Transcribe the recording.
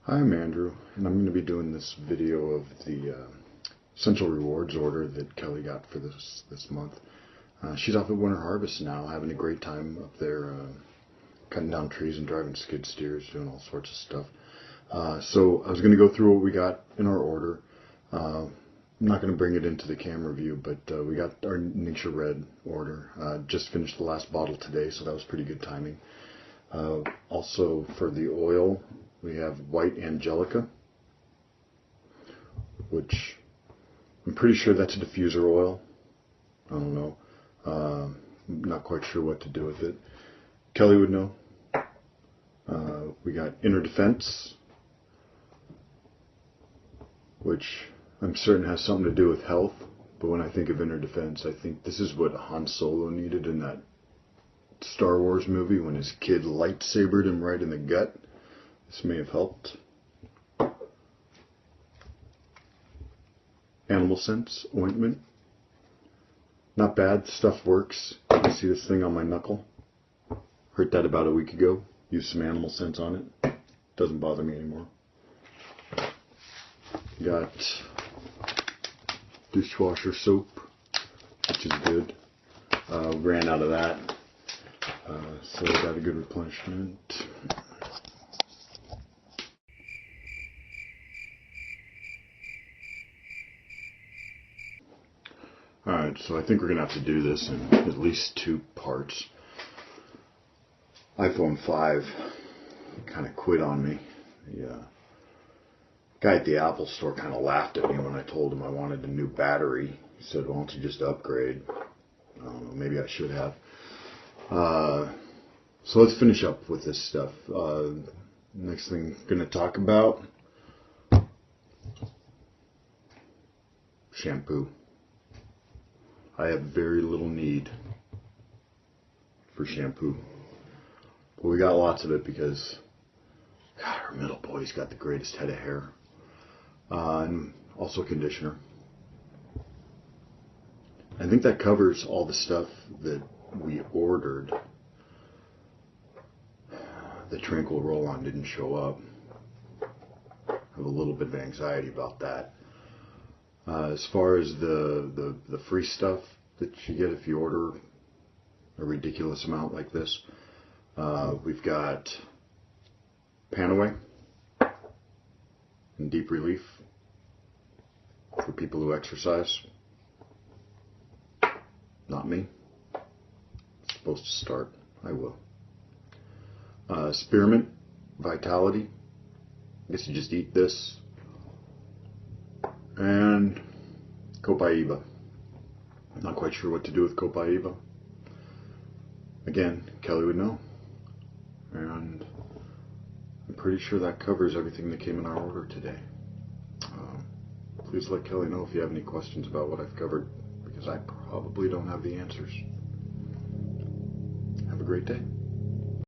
Hi, I'm Andrew, and I'm going to be doing this video of the Essential Rewards order that Kelly got for this month. She's off at Winter Harvest now, having a great time up there, cutting down trees and driving skid steers, doing all sorts of stuff. So I was going to go through what we got in our order. I'm not going to bring it into the camera view, but we got our Nature Red order. Just finished the last bottle today, so that was pretty good timing. Also for the oil, we have White Angelica, which I'm pretty sure that's a diffuser oil. I don't know. I'm not quite sure what to do with it. Kelly would know. We got Inner Defense, which I'm certain has something to do with health, but when I think of Inner Defense, I think this is what Han Solo needed in that Star Wars movie when his kid lightsabered him right in the gut. This may have helped. Animal Sense ointment. Not bad. Stuff works. You see this thing on my knuckle? Hurt that about a week ago. Used some Animal Sense on it. Doesn't bother me anymore. Got dishwasher soap, which is good. Ran out of that. So I got a good replenishment. Alright, so I think we're going to have to do this in at least 2 parts. iPhone 5 kind of quit on me. The guy at the Apple store kind of laughed at me when I told him I wanted a new battery. He said, why don't you just upgrade? I don't know, maybe I should have. So let's finish up with this stuff. Next thing I'm going to talk about, shampoo. I have very little need for shampoo, but we got lots of it because, God, our middle boy's got the greatest head of hair, and also conditioner. I think that covers all the stuff that we ordered. The Tranquil Roll-On didn't show up. I have a little bit of anxiety about that. As far as the free stuff that you get if you order a ridiculous amount like this, we've got Panaway and Deep Relief for people who exercise. Not me. It's supposed to start. I will. Spearmint Vitality. I guess you just eat this. And Copaiba. I'm not quite sure what to do with Copaiba. Again, Kelly would know. And I'm pretty sure that covers everything that came in our order today. Please let Kelly know if you have any questions about what I've covered, because I probably don't have the answers. Have a great day.